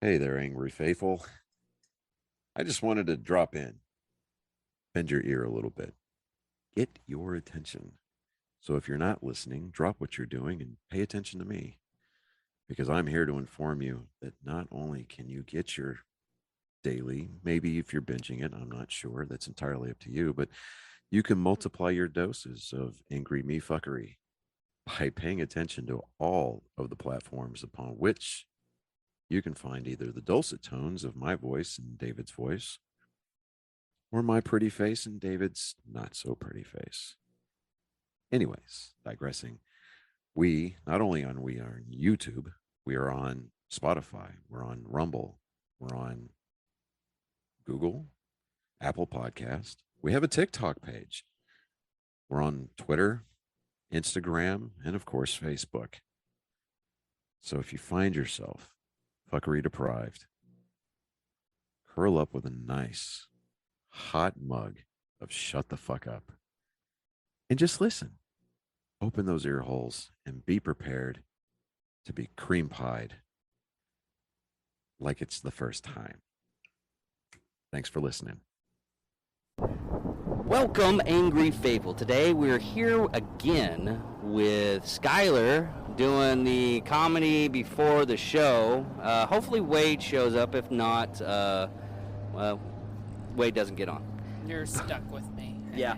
Hey there, Angry Faithful. I just wanted to drop in, bend your ear a little bit, get your attention. So if you're not listening, drop what you're doing and pay attention to me because I'm here to inform you that not only can you get your daily, maybe if you're binging it, I'm not sure, that's entirely up to you, but you can multiply your doses of angry me fuckery by paying attention to all of the platforms upon which you can find either the dulcet tones of my voice and David's voice or my pretty face and David's not so pretty face. Anyways, digressing, we not only we are on YouTube, we are on Spotify, we're on Rumble, we're on Google, Apple Podcast. We have a TikTok page. We're on Twitter, Instagram, and of course Facebook. So if you find yourself fuckery deprived, curl up with a nice hot mug of shut the fuck up and just listen. Open those ear holes and be prepared to be cream pied like it's the first time. Thanks for listening. Welcome, Angry Faithful. Today we're here again with Skylar doing the comedy before the show. Hopefully Wade shows up. If not, well, Wade doesn't get on. You're stuck with me. Yeah.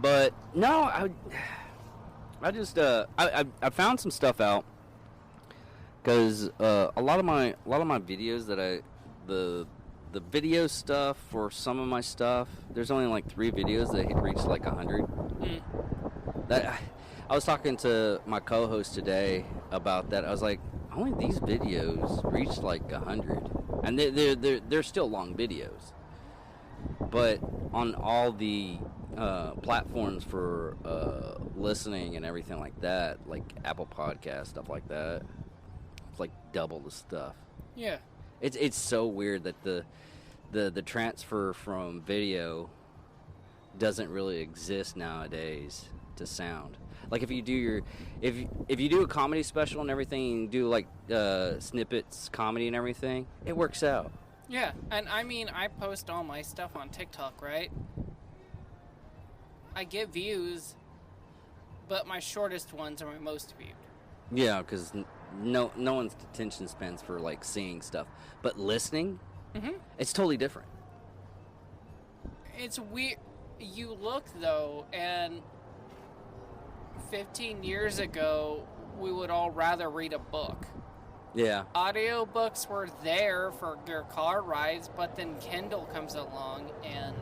But no, I found some stuff out because a lot of my videos that the video stuff for some of my stuff, there's only like 3 videos that hit reached like 100. That I was talking to my co-host today about that. I was like, only these videos reached like 100, and they're still long videos, but on all the platforms for listening and everything like that, like Apple Podcast, stuff like that, it's like double the stuff. Yeah. It's so weird that the transfer from video doesn't really exist nowadays to sound. Like if you do if you do a comedy special and everything, and do like snippets comedy and everything, it works out. Yeah, and I mean, I post all my stuff on TikTok, right? I get views, but my shortest ones are my most viewed. Yeah, because no one's attention spans for like seeing stuff, but listening, it's totally different. It's weird. You look though, and 15 years ago, we would all rather read a book. Yeah. Audiobooks were there for your car rides, but then Kindle comes along and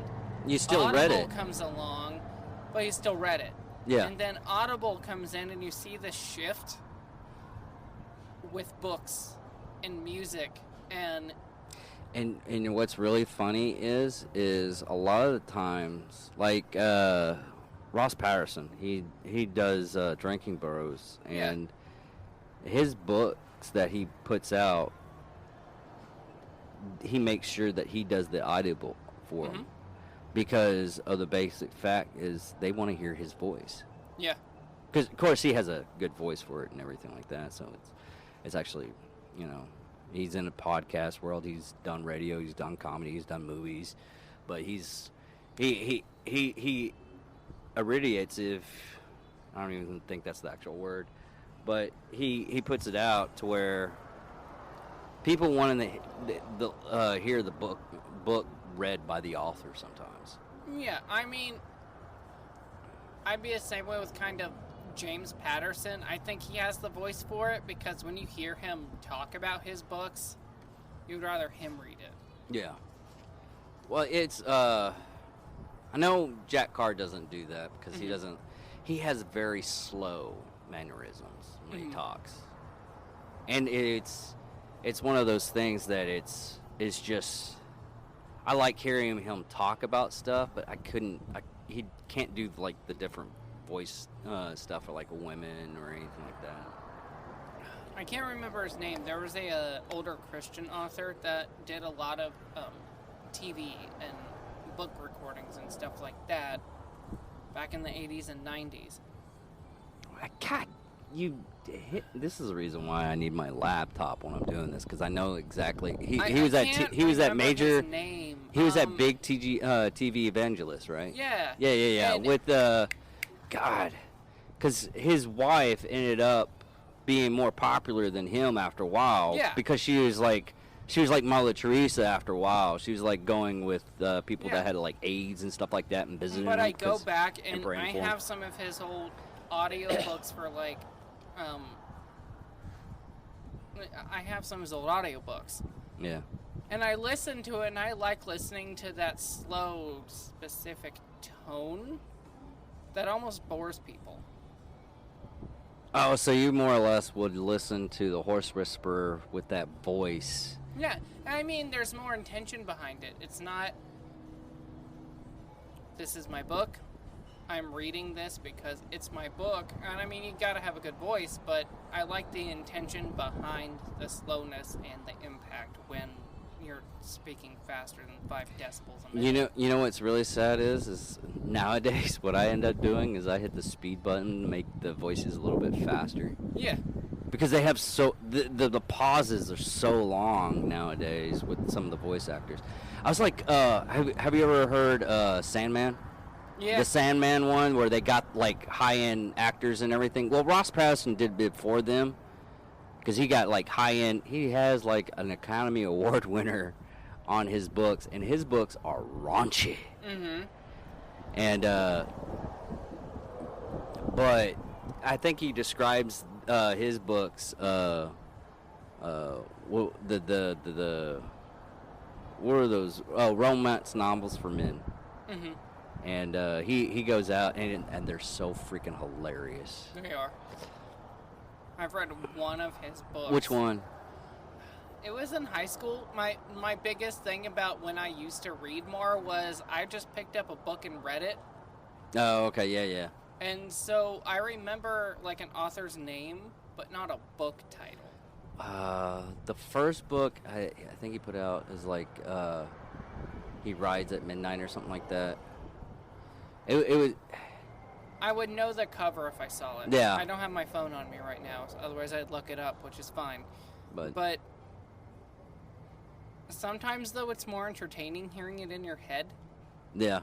You still read it. Audible comes along, but you still read it. Yeah. And then Audible comes in and you see the shift with books and music and what's really funny is a lot of the times, like Ross Patterson, he does Drinking Bros, and his books that he puts out, he makes sure that he does the audible for them, because of the basic fact is they want to hear his voice. Yeah. Because of course he has a good voice for it and everything like that, so it's actually, you know, he's in a podcast world. He's done radio. He's done comedy. He's done movies, but he irradiates, if I don't even think that's the actual word, but he puts it out to where people want to hear the book read by the author sometimes. Yeah, I mean, I'd be the same way with kind of James Patterson. I think he has the voice for it because when you hear him talk about his books, you'd rather him read it. Yeah. Well, it's I know Jack Carr doesn't do that because he has very slow mannerisms when he talks. And it's one of those things that it's just, I like hearing him talk about stuff, but he can't do like the different voice stuff for like women or anything like that. I can't remember his name. There was a older Christian author that did a lot of TV and book recordings and stuff like that back in the 80s and 90s. God, this is the reason why I need my laptop when I'm doing this, because I know exactly. He I was at can't he was at remember major. his name. He was at big TV evangelist, right? Yeah. Yeah. And- With God, because his wife ended up being more popular than him after a while. Yeah. Because she was like Mother Teresa after a while. She was like going with people Yeah. that had like AIDS and stuff like that and visiting. But them I go 'cause- back and praying I for him. have some of his old audiobooks for like, I have some of his old audiobooks. Yeah. And I listen to it, and I like listening to that slow, specific tone that almost bores people. Oh, so you more or less would listen to the horse whisperer with that voice. Yeah, I mean, there's more intention behind it. It's not, this is my book. I'm reading this because it's my book. And I mean, you gotta have a good voice, but I like the intention behind the slowness and the impact when you're speaking faster than 5 decibels a minute. You know what's really sad is nowadays what I end up doing is I hit the speed button to make the voices a little bit faster, Yeah. because they have the pauses are so long nowadays with some of the voice actors. I was like, have you ever heard Sandman? Yeah. The Sandman one where they got like high-end actors and everything. Well, Ross Patterson did before them, because he got like high-end. He has like an Academy Award winner on his books, and his books are raunchy. Mm-hmm. And but I think he describes his books the what are those romance novels for men. Mm-hmm. And he goes out and they're so freaking hilarious. They are. I've read one of his books. Which one? It was in high school. My biggest thing about when I used to read more was I just picked up a book and read it. Oh, okay, yeah. And so I remember like an author's name, but not a book title. The first book I think he put out is like He Rides at Midnight or something like that. It was. I would know the cover if I saw it. Yeah. I don't have my phone on me right now, so otherwise I'd look it up, which is fine. But sometimes, though, it's more entertaining hearing it in your head. yeah.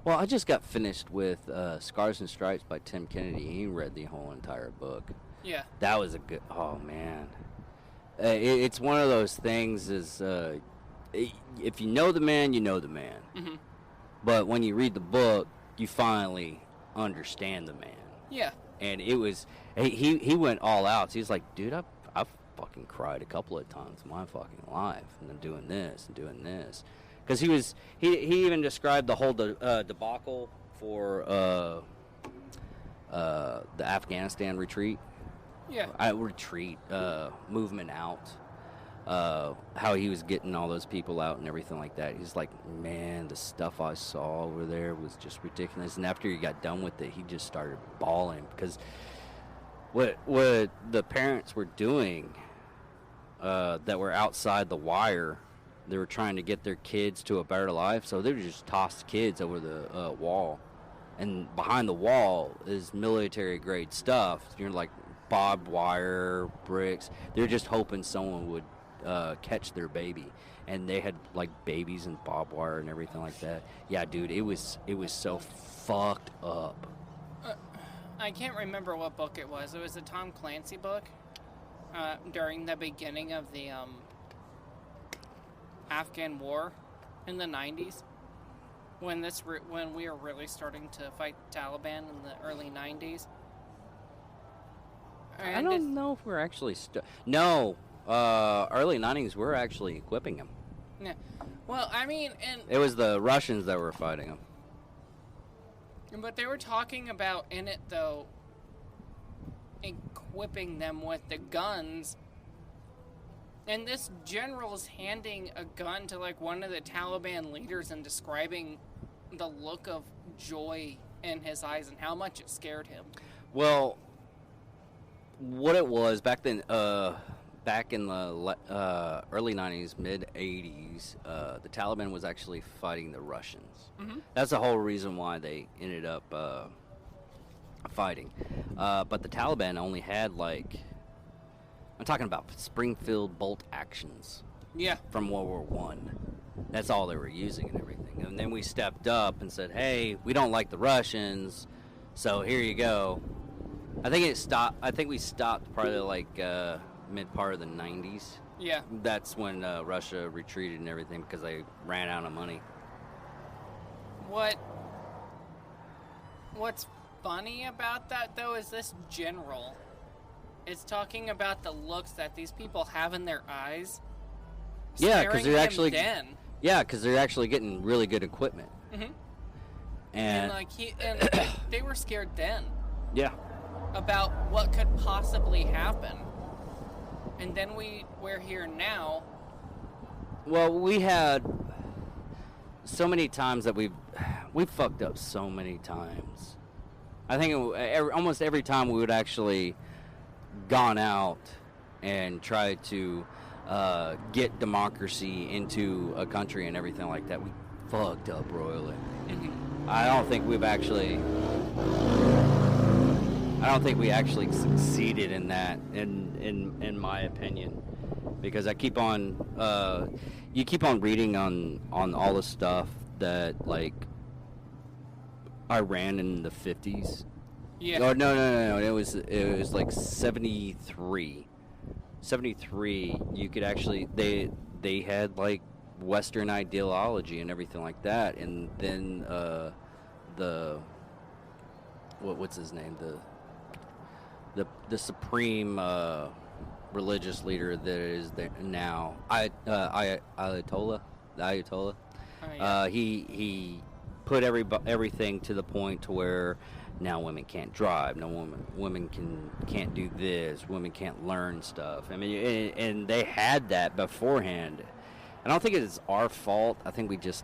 Well, I just got finished with Scars and Stripes by Tim Kennedy. He read the whole entire book. Yeah. That was a good. Oh man, it's one of those things. If you know the man, you know the man. Mm-hmm. But when you read the book, you finally understand the man. Yeah. And it was he went all out. So he was like, dude, I've fucking cried a couple of times in my fucking life, and I'm doing this and doing this, because he even described the whole debacle for the Afghanistan retreat. Yeah. Movement out. How he was getting all those people out and everything like that. He's like, man, the stuff I saw over there was just ridiculous. And after he got done with it, he just started bawling, because what the parents were doing that were outside the wire, they were trying to get their kids to a better life, so they would just toss kids over the wall. And behind the wall is military grade stuff. You're like barbed wire, bricks. They're just hoping someone would catch their baby, and they had like babies and barbed wire and everything like that. Yeah, dude, it was so fucked up. I can't remember what book it was. It was a Tom Clancy book during the beginning of the Afghan War in the 90s, when we were really starting to fight Taliban in the early 90s. I don't know if we're actually early 90s we're actually equipping them. Yeah. Well, I mean, It was the Russians that were fighting them. but they were talking about in it, though, equipping them with the guns. And this general's handing a gun to, like, one of the Taliban leaders and describing the look of joy in his eyes and how much it scared him. Well, what it was back then, back in the early 90s, mid 80s, the Taliban was actually fighting the Russians. Mm-hmm. That's the whole reason why they ended up fighting. But the Taliban only had like, I'm talking about Springfield bolt actions Yeah. from World War One. That's all they were using and everything. And then we stepped up and said, "Hey, we don't like the Russians, so here you go." I think it stopped. I think we stopped probably like mid part of the '90s. Yeah. That's when Russia retreated and everything because they ran out of money. What's funny about that though is this general is talking about the looks that these people have in their eyes. Yeah, because staring they're him actually dead. they're actually getting really good equipment. Mhm. And And they were scared then yeah, about what could possibly happen. And then we're here now. well, we had so many times that we've fucked up so many times. I think almost every time we would actually gone out and tried to get democracy into a country and everything like that, we fucked up royally. I don't think we actually succeeded in that, in my opinion, because I keep on you keep on reading on all the stuff that like Iran in the 50s. Yeah. Oh no! It was like 73. 73. You could actually they had like Western ideology and everything like that, and then what's his name, the supreme religious leader that is there now, Ayatollah, the Ayatollah. Oh, yeah. He put everything to the point to where now women can't drive, women can't do this, women can't learn stuff. I mean, and they had that beforehand. I don't think it's our fault. I think we just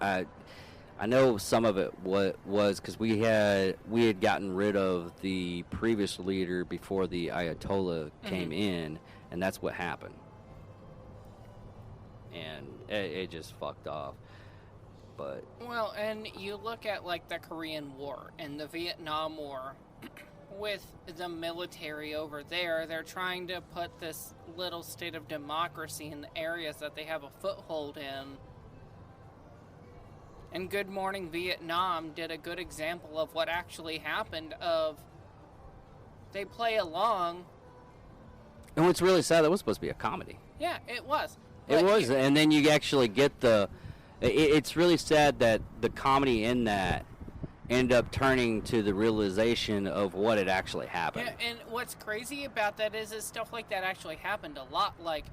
I know some of it was because we had gotten rid of the previous leader before the Ayatollah came in, and that's what happened. And it just fucked off. But Well, and you look at like the Korean War and the Vietnam War with the military over there, they're trying to put this little state of democracy in the areas that they have a foothold in. And Good Morning Vietnam did a good example of what actually happened of they play along. and what's really sad, that was supposed to be a comedy. Yeah, it was. It But was, and then you actually get it's really sad that the comedy in that end up turning to the realization of what had actually happened. Yeah, and what's crazy about that is stuff like that actually happened a lot. Like,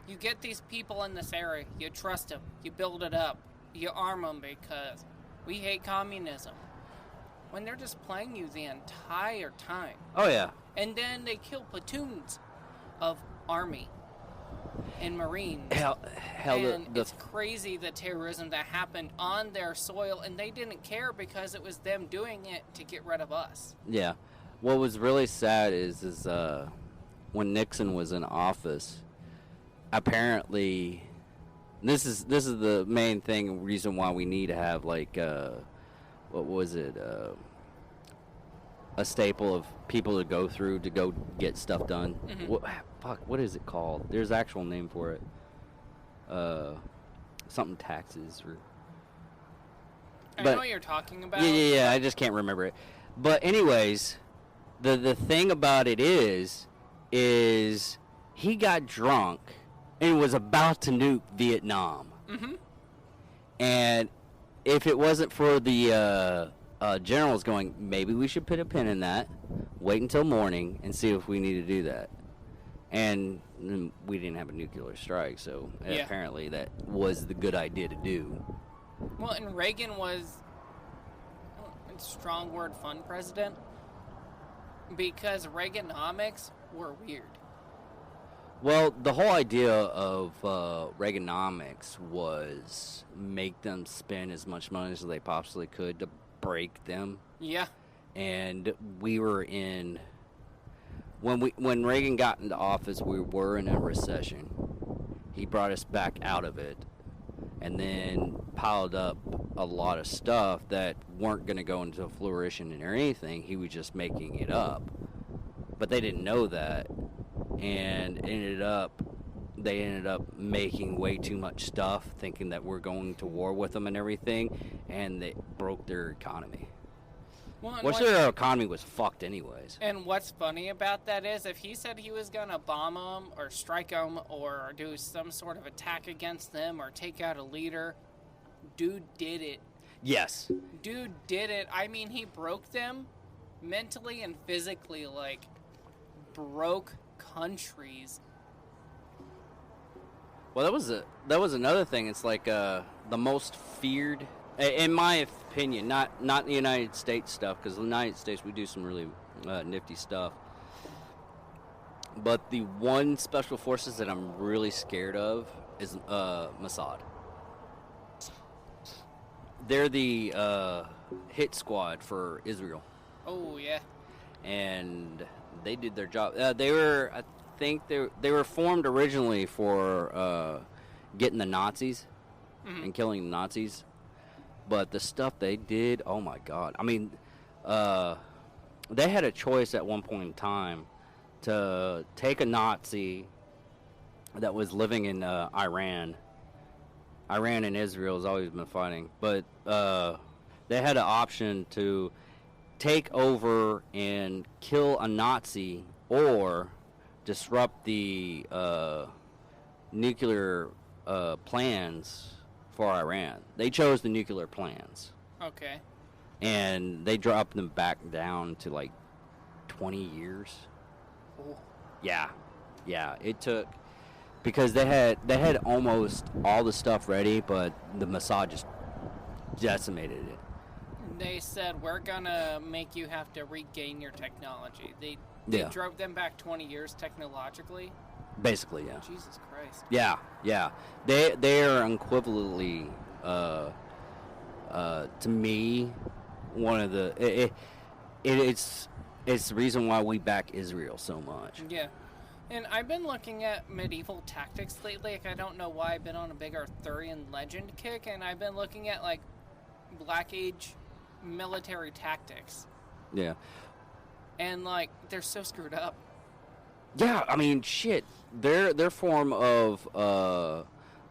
you get these people in this area, you trust them, you build it up, you arm them because we hate communism. When they're just playing you the entire time. Oh yeah. And then they kill platoons of army and marines. Hell, And the it's crazy the terrorism that happened on their soil, and they didn't care because it was them doing it to get rid of us. yeah. What was really sad is when Nixon was in office, apparently, this is the main reason why we need to have like what was it, a staple of people to go through to go get stuff done. What is it called? There's an actual name for it. Something taxes or. I But- know what you're talking about. Yeah. I just can't remember it. But anyways, the thing about it is he got drunk and was about to nuke Vietnam. Mm-hmm. And if it wasn't for the generals going, maybe we should put a pin in that, wait until morning, and see if we need to do that. And we didn't have a nuclear strike, so Yeah. apparently that was the good idea to do. Well, and Reagan was a strong word fun president because Reaganomics were weird. Well, the whole idea of Reaganomics was make them spend as much money as they possibly could to break them. Yeah. And we were in when Reagan got into office, we were in a recession. He brought us back out of it, and then piled up a lot of stuff that weren't going to go into fruition or anything. He was just making it up. But they didn't know that, and they ended up making way too much stuff, thinking that we're going to war with them and everything, and they broke their economy. Well, and Which their economy was fucked anyways. And what's funny about that is, if he said he was gonna bomb them or strike them or do some sort of attack against them or take out a leader, dude did it. Yes. Dude did it. I mean, he broke them mentally and physically, like, broke countries. Well, that was another thing. It's like the most feared, in my opinion, not the United States stuff, because the United States we do some really nifty stuff. But the one special forces that I'm really scared of is Mossad. They're the hit squad for Israel. Oh, yeah. And they did their job. I think they were formed originally for getting the Nazis and killing the Nazis, but the stuff they did, oh my God! I mean, they had a choice at one point in time to take a Nazi that was living in Iran. Iran and Israel has always been fighting, but they had an option to take over and kill a Nazi or disrupt the nuclear plans for Iran. They chose the nuclear plans. Okay. And they dropped them back down to like 20 years. Oh. Yeah. It took, because they had almost all the stuff ready, but the Mossad just decimated it. They said, we're gonna make you have to regain your technology. They drove them back 20 years technologically. Basically, yeah. Jesus Christ. Yeah. They are equivalently, to me, one of the it's the reason why we back Israel so much. Yeah. And I've been looking at medieval tactics lately. Like, I don't know why I've been on a big Arthurian legend kick, and I've been looking at, like, Black Age military tactics. Yeah. And, like, they're so screwed up. Yeah, I mean, shit. Their form of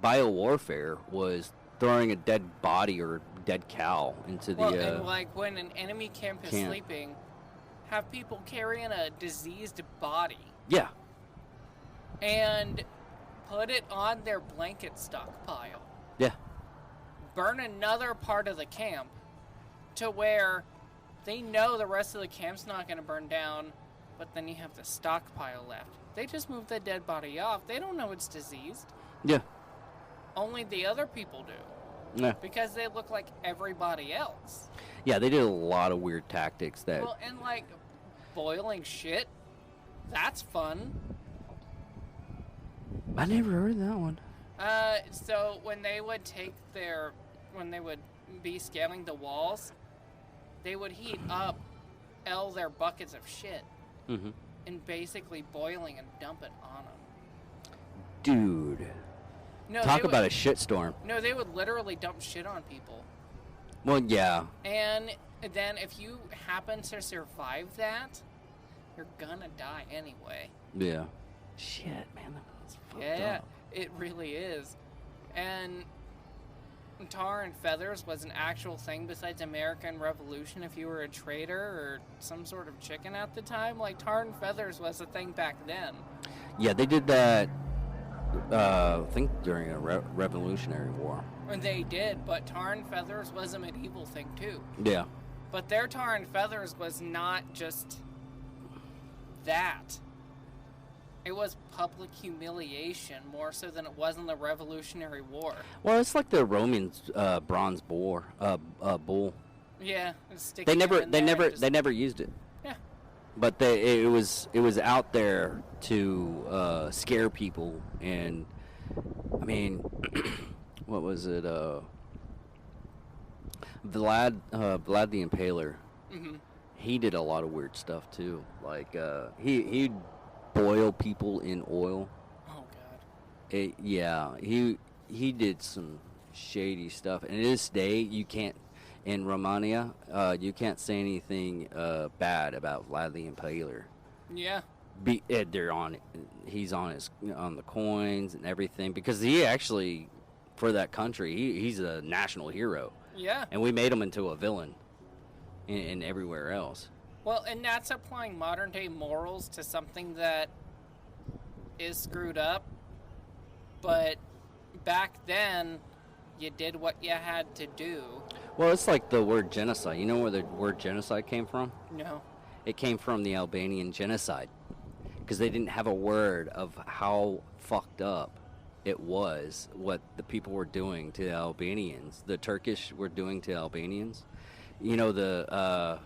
biowarfare was throwing a dead body or dead cow into the... and, like, when an enemy camp is sleeping, have people carrying a diseased body. Yeah. And put it on their blanket stockpile. Yeah. Burn another part of the camp to where they know the rest of the camp's not going to burn down, but then you have the stockpile left. They just move the dead body off. They don't know it's diseased. Yeah. Only the other people do. Yeah. Because they look like everybody else. Yeah, they did a lot of weird tactics that... Well, and like boiling shit, that's fun. I never heard of that one. So when they would when they would be scaling the walls, they would heat up their buckets of shit and basically boiling and dump it on them. Dude. No, talk about a shitstorm. No, they would literally dump shit on people. Well, yeah. And then if you happen to survive that, you're gonna die anyway. Yeah. Shit, man, that's fucked up. It really is. And tar and feathers was an actual thing besides American Revolution. If you were a trader or some sort of chicken at the time, like, tar and feathers was a thing back then. Yeah, they did that, I think during a Revolutionary War. And they did, but tar and feathers was a medieval thing too. Yeah. But their tar and feathers was not just that. It was public humiliation more so than it was in the Revolutionary War. Well, it's like the Romans bronze bull. Yeah, They never used it. Yeah. But it was out there to scare people, and I mean, what was it? Vlad the Impaler. Mm-hmm. He did a lot of weird stuff too. Like he'd boil people in oil. Oh God. He did some shady stuff. And to this day, you can't, in Romania, you can't say anything bad about Vlad the Impaler. Yeah. They're on, he's on the coins and everything, because he actually, for that country, he's a national hero. Yeah. And we made him into a villain in everywhere else. Well, and that's applying modern day morals to something that is screwed up. But back then, you did what you had to do. Well, it's like the word genocide. You know where the word genocide came from? No. It came from the Albanian genocide, because they didn't have a word of how fucked up it was what the people were doing to the Albanians. The Turkish were doing to Albanians. You know, the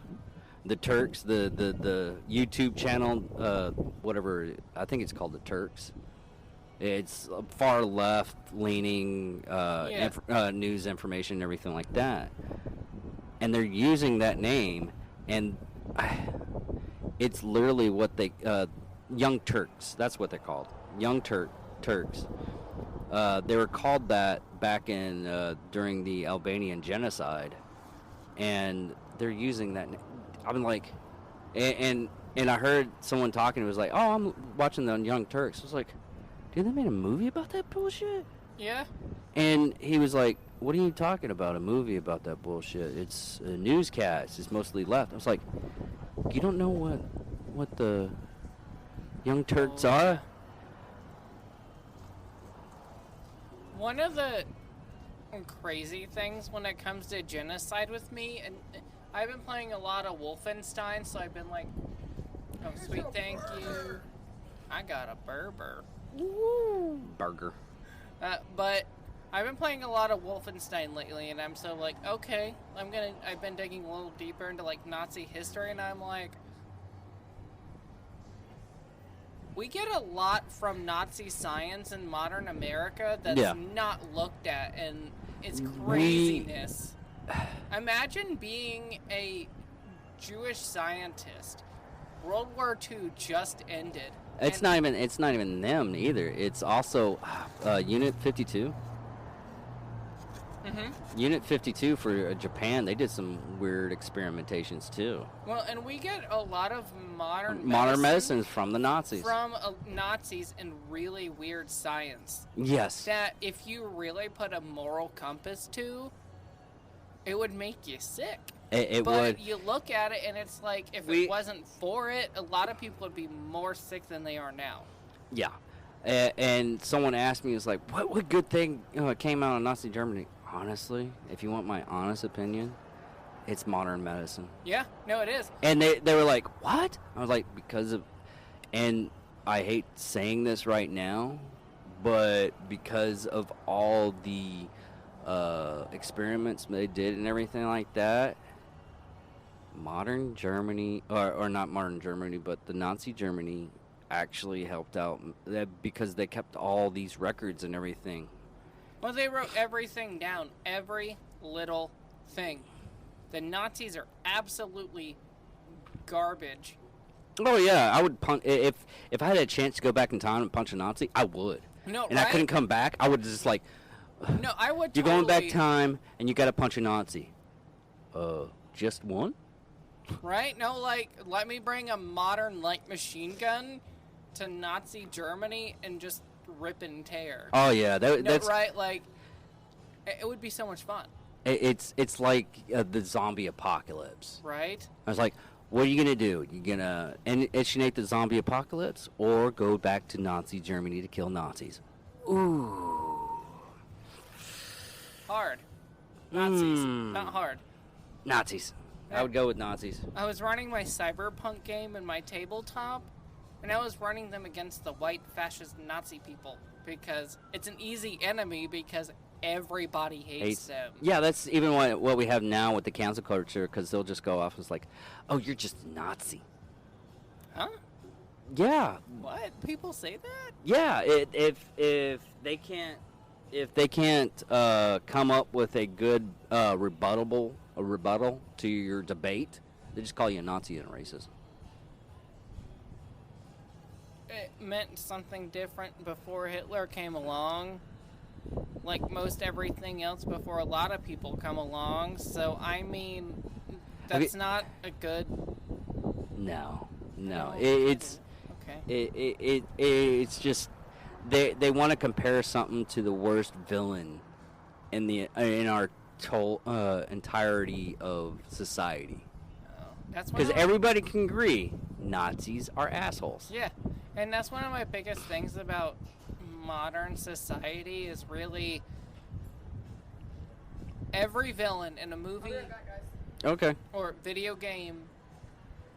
Turks, the YouTube channel, whatever, I think it's called the Turks. It's far left leaning news information and everything like that. And they're using that name, and it's literally what they Young Turks. That's what they're called. Young Turks. They were called that back in during the Albanian genocide, and they're using that. I'm like, and I heard someone talking. It was like, oh, I'm watching the Young Turks. I was like, dude, they made a movie about that bullshit. Yeah. And he was like, what are you talking about? A movie about that bullshit? It's a newscast. It's mostly left. I was like, you don't know what the Young Turks are? One of the crazy things when it comes to genocide with me, and I've been playing a lot of Wolfenstein, so I've been like, oh, sweet, thank you. I got a Berber. Burger. But I've been playing a lot of Wolfenstein lately, and I'm so like, okay, I've been digging a little deeper into like Nazi history, and I'm like, we get a lot from Nazi science in modern America that's not looked at, and it's craziness. Imagine being a Jewish scientist. World War II just ended. It's not even them either. It's also Unit 52. Mm-hmm. Unit 52 for Japan. They did some weird experimentations too. Well, and we get a lot of modern medicines from the Nazis. From Nazis and really weird science. Yes. That if you really put a moral compass to, it would make you sick. It but would. You look at it and it's like, if it wasn't for it, a lot of people would be more sick than they are now. Yeah. And someone asked me, it was like, what good thing came out of Nazi Germany? Honestly, if you want my honest opinion, it's modern medicine. Yeah, no, it is. And they were like, what? I was like, because of, and I hate saying this right now, but because of all the experiments they did and everything like that, modern Germany, or not modern Germany, but the Nazi Germany actually helped out because they kept all these records and everything. Well, they wrote everything down, every little thing. The Nazis are absolutely garbage. Oh yeah, I would punch if I had a chance to go back in time and punch a Nazi, I would. No, and I couldn't come back. I would just like. No, I would. You're going back time, and you got to punch a Nazi. Just one? Right? No, like, let me bring a modern light machine gun to Nazi Germany and just rip and tear. Oh yeah, that's right. Like, it would be so much fun. It's like the zombie apocalypse. Right. I was like, what are you gonna do? You gonna initiate the zombie apocalypse, or go back to Nazi Germany to kill Nazis? Ooh. Hard. Nazis. Not hard. Nazis. I would go with Nazis. I was running my Cyberpunk game in my tabletop, and I was running them against the white fascist Nazi people because it's an easy enemy because everybody hates them. Yeah, that's even what we have now with the cancel culture, because they'll just go off as like, oh, you're just a Nazi. Huh? Yeah. What? People say that? Yeah. If they can't come up with a good rebuttal to your debate, they just call you a Nazi and a racist. It meant something different before Hitler came along. like most everything else before a lot of people come along. So I mean, Have that's you- not a good. No. No, It's okay. it's just they want to compare something to the worst villain in our entirety of society. That's one Because of my- everybody can agree Nazis are assholes. Yeah, and that's one of my biggest things about modern society is really every villain in a movie Okay. or video game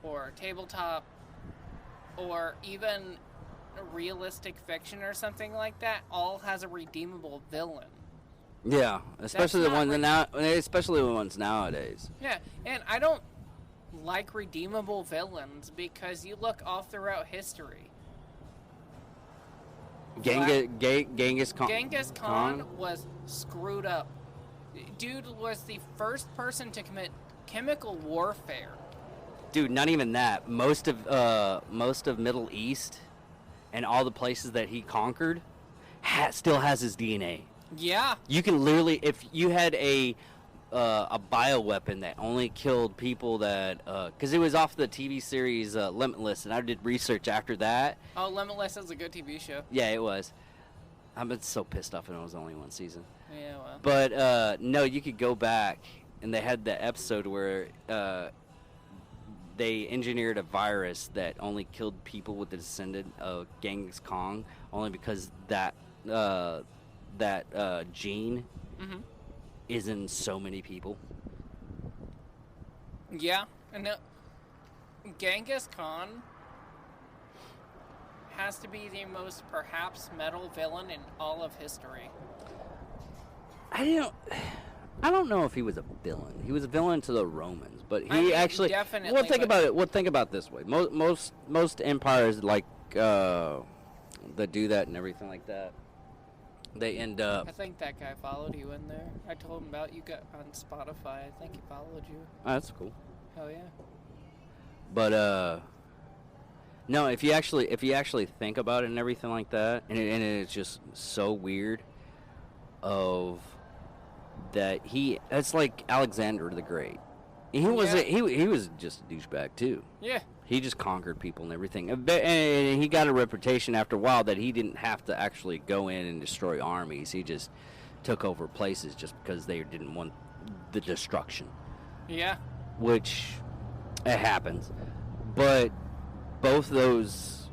or tabletop or even realistic fiction or something like that all has a redeemable villain. Yeah, especially the not ones especially the ones nowadays. Yeah, and I don't like redeemable villains because you look all throughout history. Genghis Khan. Genghis Khan was screwed up. Dude was the first person to commit chemical warfare. Dude, not even that. Most of Middle East and all the places that he conquered still has his DNA. Yeah, You can literally, if you had a bioweapon that only killed people that, because it was off the TV series Limitless, and I did research after that. oh, Limitless is a good TV show. Yeah, it was. I've been so pissed off, and it was only one season. Yeah, well. But no, you could go back, and they had the episode where they engineered a virus that only killed people with the descendant of Genghis Khan, only because that gene Mhm. is in so many people. Yeah, and Genghis Khan has to be the most perhaps metal villain in all of history. I don't know if he was a villain. He was a villain to the Romans, but he I mean, actually. definitely, Well, think but- about it. Well, think about it this way. Most empires like that do that and everything like that. They end up. I think that guy followed you in there. I told him about you got on Spotify. I think he followed you. Oh, that's cool. Hell yeah. But no, if you actually think about it and everything like that, and it's just so weird. Of that it's like Alexander the Great. He wasn't. He was just a douchebag too. Yeah. He just conquered people and everything. And he got a reputation after a while that he didn't have to actually go in and destroy armies. He just took over places just because they didn't want the destruction, Yeah. which it happens. But both those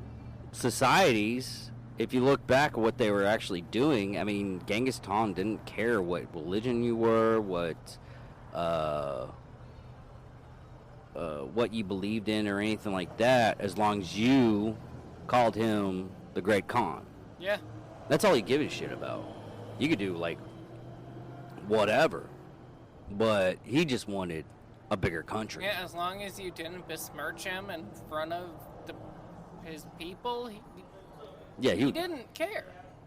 societies, if you look back at what they were actually doing, I mean, Genghis Khan didn't care what religion you were, what you believed in or anything like that, as long as you called him the Great Khan. Yeah. That's all he gave a shit about. You could do, like, whatever, but he just wanted a bigger country. Yeah, as long as you didn't besmirch him in front of his people, Yeah, he didn't care.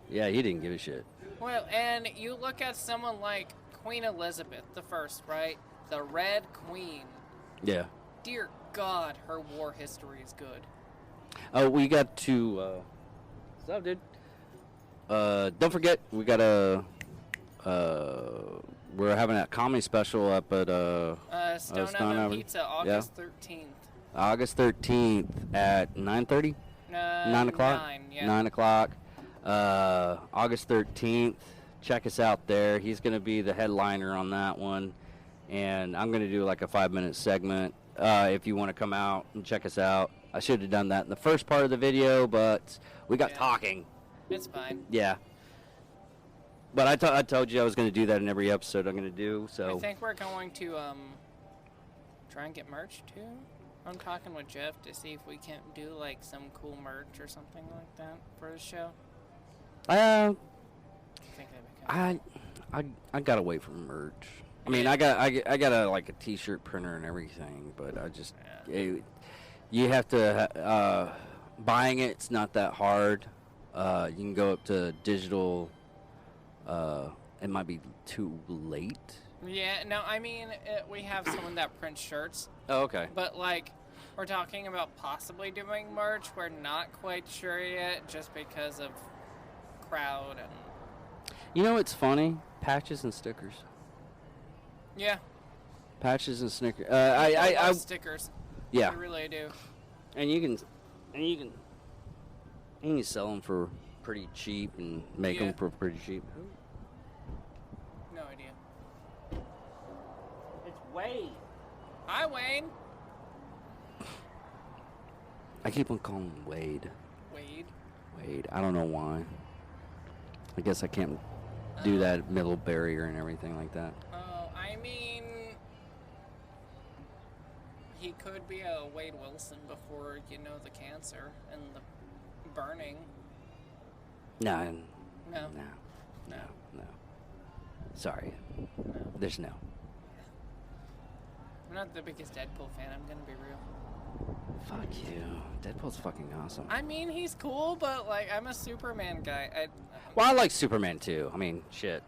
Yeah, he didn't give a shit. Well, and you look at someone like Queen Elizabeth I, right? The Red Queen. Yeah. Dear God, her war history is good. Oh, we got to. What's up, dude? Don't forget, we got a. We're having a comedy special up at Stone Stone Oven Oven. Pizza, August 13th. August 13th at 9:30. 9 o'clock. 9, yeah. 9 o'clock. August 13th. Check us out there. He's going to be the headliner on that one, and I'm going to do like a 5-minute segment. If you want to come out and check us out, I should have done that in the first part of the video, but we got Yeah. talking. It's fine. Yeah. But I told you I was going to do that in every episode I'm going to do. So I think we're going to try and get merch too. I'm talking with Jeff to see if we can't do like some cool merch or something like that for the show. I I think that'd be good. I gotta wait for merch. I mean, I got a like a T-shirt printer and everything, but I just you have to buying it's not that hard. You can go up to digital. It might be too late. Yeah, no, I mean we have someone that prints shirts, Oh, okay. but like we're talking about possibly doing merch. We're not quite sure yet, just because of crowd and You know what's funny? Patches and stickers. Yeah. Patches and stickers. I I love stickers. yeah. I really do. And you can sell them for pretty cheap and make Yeah. them for pretty cheap. No idea. It's Wade. Hi, Wayne. I keep on calling him Wade. Wade. Wade. I don't know why. I guess I can't do that middle barrier and everything like that. Oh, I mean, he could be a Wade Wilson before you know the cancer and the burning. No, No. no. Sorry. No. There's no. I'm not the biggest Deadpool fan. I'm gonna be real. Fuck you. Deadpool's fucking awesome. I mean, he's cool, but like, I'm a Superman guy. Well, I like Superman too. I mean, shit.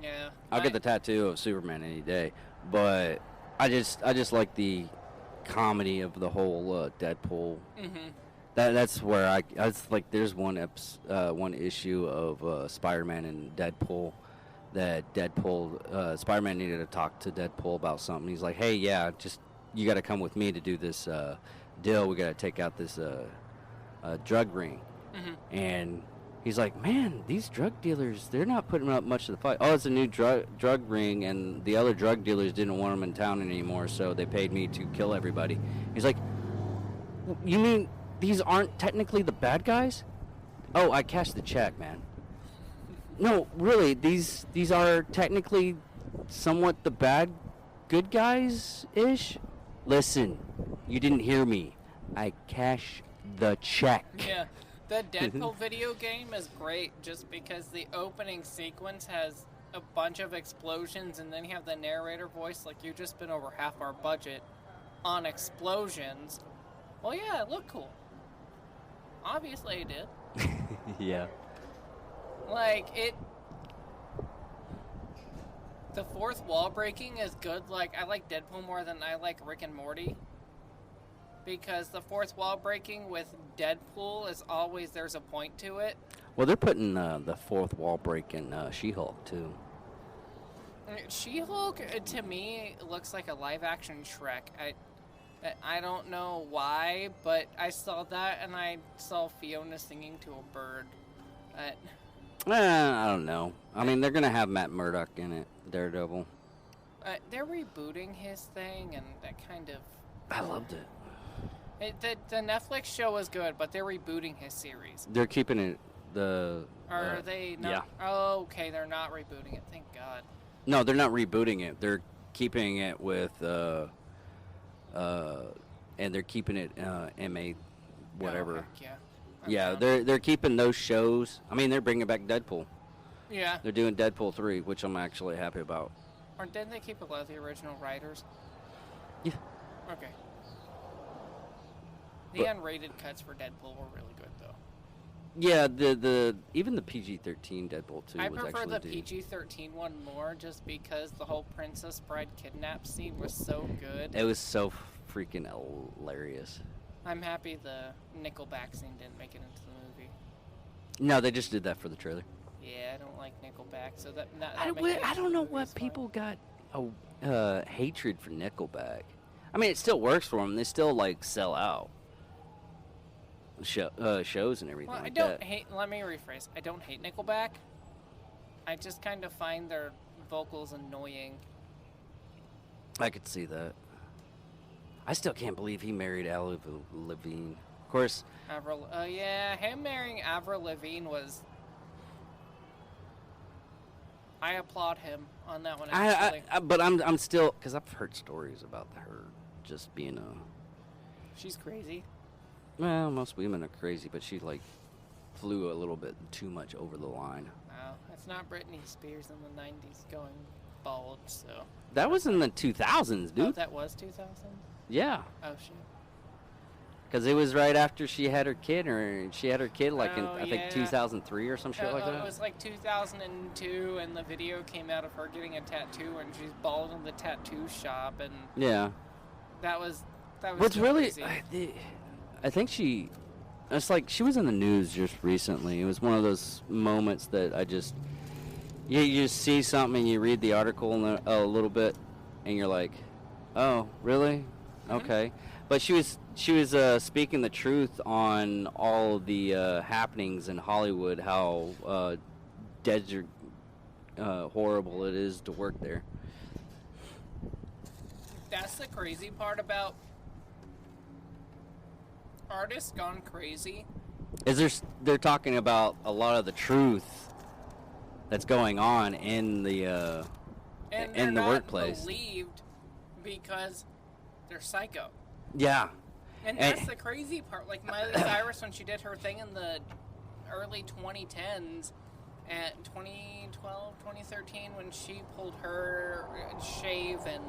Yeah. I'll get the tattoo of Superman any day, but I just like the comedy of the whole Deadpool. Mm-hmm. That's where it's like there's one issue of Spider-Man and Deadpool that Spider-Man needed to talk to Deadpool about something. He's like, hey, yeah, just you got to come with me to do this deal. We got to take out this drug ring. Mm-hmm. And he's like, man, these drug dealers, they're not putting up much of the fight. Oh, it's a new drug ring, and the other drug dealers didn't want them in town anymore, so they paid me to kill everybody. He's like, you mean these aren't technically the bad guys? Oh, I cashed the check, man. No, really, these are technically somewhat the good guys-ish? Listen, you didn't hear me. I cash the check. Yeah. The Deadpool video game is great just because the opening sequence has a bunch of explosions and then you have the narrator voice like you've just been over half our budget on explosions. Well, yeah, it looked cool. Obviously it did. Yeah. Like, the fourth wall breaking is good. Like, I like Deadpool more than I like Rick and Morty. Because the fourth wall breaking with Deadpool is always there's a point to it. Well, they're putting the fourth wall break in She-Hulk, too. She-Hulk, to me, looks like a live-action Shrek. I don't know why, but I saw that and I saw Fiona singing to a bird. I don't know. I mean, they're going to have Matt Murdock in it, Daredevil. They're rebooting his thing, and that kind of... I loved it. The Netflix show was good, but they're rebooting his series. They're keeping it Are they not? Yeah. Oh, okay, they're not rebooting it. Thank God. No, they're not rebooting it. They're keeping it with and they're keeping it MA whatever. Oh, heck yeah. I'm Yeah, down. they're keeping those shows. I mean, they're bringing back Deadpool. Yeah. They're doing Deadpool 3, which I'm actually happy about. Or didn't they keep a lot of the original writers? Yeah. Okay. The But- unrated cuts for Deadpool were really good, though. Yeah, the even the PG-13 Deadpool 2 I was prefer actually the decent. PG-13 one more, just because the whole Princess Bride kidnap scene was so good. It was so freaking hilarious. I'm happy the Nickelback scene didn't make it into the movie. No, they just did that for the trailer. Yeah, I don't like Nickelback, so that I making it I into don't the know movie what is fine. people got hatred for Nickelback. I mean, it still works for them. They still like sell out shows and everything Well, I like don't that. hate. Let me rephrase. I don't hate Nickelback. I just kind of find their vocals annoying. I could see that. I still can't believe he married Avril Lavigne. Of course, Avril, yeah, him marrying Avril Lavigne was. I applaud him on that one. Actually, but I'm still because I've heard stories about her just being a. she's crazy. Well, most women are crazy, but she like flew a little bit too much over the line. Wow, it's not Britney Spears in the '90s going bald. So. That was in the 2000s, dude. Oh, that was 2000. Yeah, Oh shit. because it was right after she had her kid, or she had her kid like in Oh, I yeah. think 2003 or some shit like It that. was like 2002, and the video came out of her getting a tattoo, and she's bald in the tattoo shop, and Yeah. that was What's so really, crazy. I think she, It's like she was in the news just recently. It was one of those moments that you just see something and you read the article a little bit, and you're like, oh, really? Okay. But she was speaking the truth on all of the happenings in Hollywood, how dead horrible it is to work there. That's the crazy part about artists gone crazy. They're talking about a lot of the truth that's going on in the And in the they're not workplace. believed because they're psycho. Yeah. And that's the crazy part. Like Miley Cyrus, when she did her thing in the early 2010s, at 2012, 2013, when she pulled her shave and...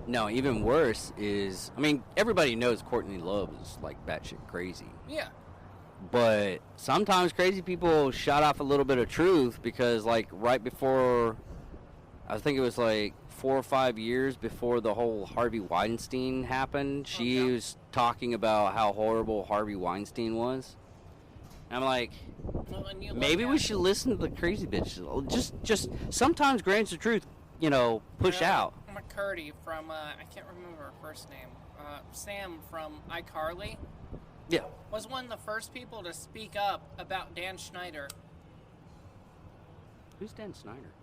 No, even worse is, I mean, everybody knows Courtney Love is like batshit crazy. Yeah. But sometimes crazy people shot off a little bit of truth because, like, right before, I think it was like 4 or 5 years before the whole Harvey Weinstein happened, she was talking about how horrible Harvey Weinstein was. And I'm like, Well, and you maybe we should listen to the crazy bitch. Just sometimes grains of truth, push out. McCurdy from, I can't remember her first name, Sam from iCarly. Yeah. Was one of the first people to speak up about Dan Schneider. Who's Dan Snyder?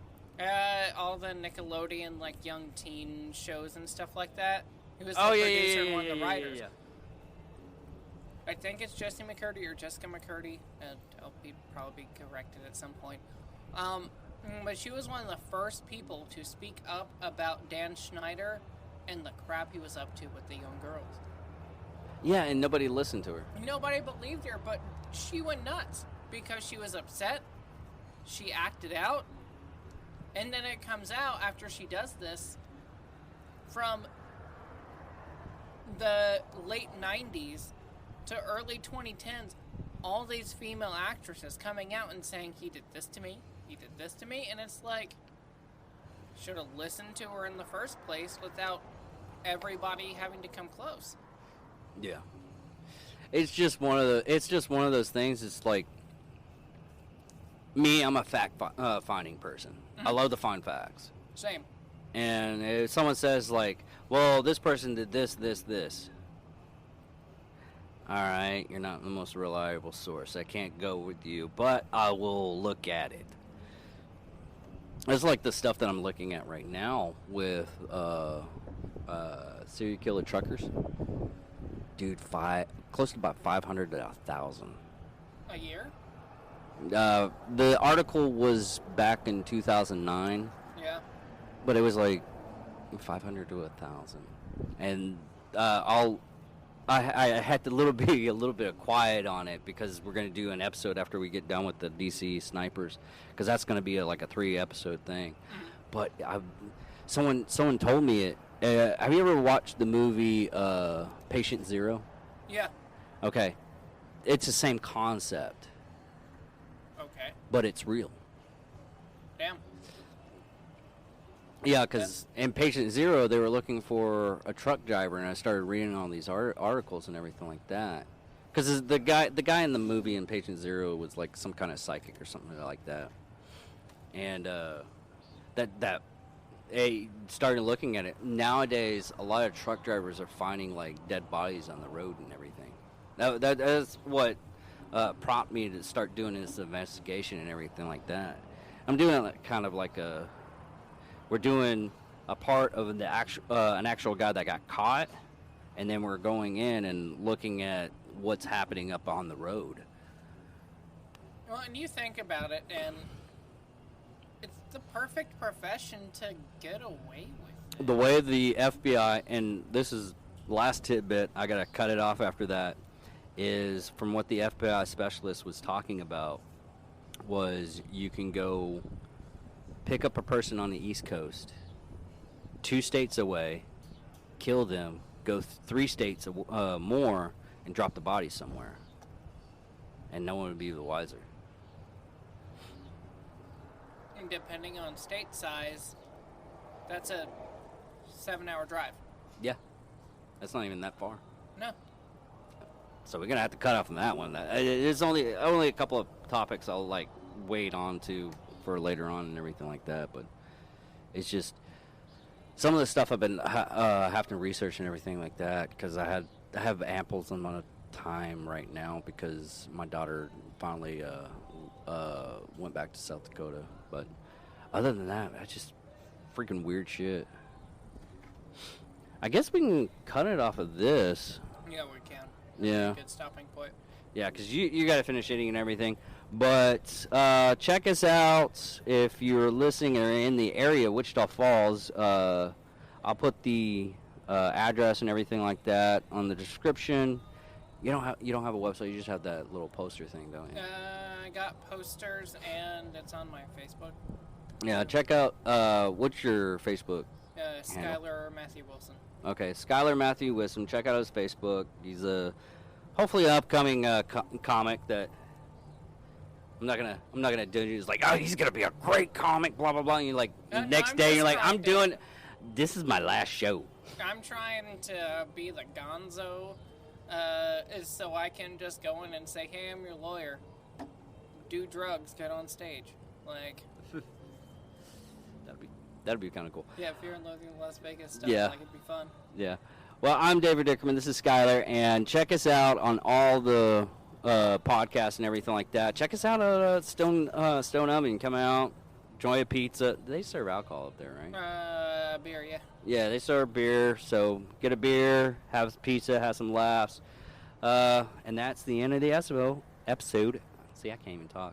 All the Nickelodeon, like, young teen shows and stuff like that. He was the Oh, producer and one of the writers. yeah. I think it's Jesse McCurdy or Jessica McCurdy. I'll probably be corrected at some point. But she was one of the first people to speak up about Dan Schneider and the crap he was up to with the young girls. Yeah, and nobody listened to her. Nobody believed her, but she went nuts because she was upset. She acted out. And then it comes out after she does this from the late 90s to early 2010s, all these female actresses coming out and saying, he did this to me, he did this to me, and it's like, should have listened to her in the first place without everybody having to come close. Yeah. It's just one of those things. It's like, me, I'm a fact finding person. I love to find facts. Same. And if someone says like, well, this person did this, all right, you're not the most reliable source. I can't go with you, but I will look at it. It's like the stuff that I'm looking at right now with serial killer truckers. Dude, close to about 500 to 1,000. A year? The article was back in 2009. Yeah. But it was like 500 to 1,000, and I had to be a little bit of quiet on it because we're gonna do an episode after we get done with the DC snipers, because that's gonna be like a 3-episode thing. But someone told me it. Have you ever watched the movie Patient Zero? Yeah. Okay, it's the same concept, Okay. but it's real. Damn. Yeah, because in Patient Zero, they were looking for a truck driver, and I started reading all these articles and everything like that. Because the guy in the movie in Patient Zero was like some kind of psychic or something like that. And started looking at it. Nowadays, a lot of truck drivers are finding like dead bodies on the road and everything. That's what prompted me to start doing this investigation and everything like that. I'm doing it kind of like we're doing a part of an actual guy that got caught, and then we're going in and looking at what's happening up on the road. Well, and you think about it, and it's the perfect profession to get away with it. The way the FBI, and this is the last tidbit, I gotta cut it off after that, is from what the FBI specialist was talking about, was you can go pick up a person on the East Coast, 2 states away, kill them, go 3 states more, and drop the body somewhere. And no one would be the wiser. And depending on state size, that's a 7-hour drive. Yeah. That's not even that far. No. So we're gonna have to cut off on that one. There's only a couple of topics I'll like wait on to for later on and everything like that. But it's just some of the stuff I've been having to research and everything like that because I have ample amount of time right now because my daughter finally went back to South Dakota. But other than that, I just freaking weird shit. I guess we can cut it off of this. Yeah, we can. Yeah. Good stopping point. Yeah, because you got to finish eating and everything. But check us out if you're listening or in the area, Wichita Falls. I'll put the address and everything like that on the description. You don't have a website. You just have that little poster thing, don't you? I got posters and it's on my Facebook. Yeah, check out what's your Facebook? Handle. Skylar Matthew Wilson. Okay, Skylar Matthew Wilson. Check out his Facebook. He's a hopefully an upcoming comic that I'm not gonna do. He's like, oh, he's gonna be a great comic, blah blah blah. And you like next day you're like, I'm doing. This is my last show. I'm trying to be the Gonzo, is so I can just go in and say, hey, I'm your lawyer. Do drugs, get on stage, like. That'd be kind of cool. Yeah, Fear and Loathing in Las Vegas stuff. Yeah. Like, it'd be fun. Yeah. Well, I'm David Dickerman. This is Skylar, and check us out on all the podcasts and everything like that. Check us out at Stone Oven. Come out, enjoy a pizza. They serve alcohol up there, right? Beer, yeah. Yeah, they serve beer. So get a beer, have pizza, have some laughs, and that's the end of the episode. See, I can't even talk.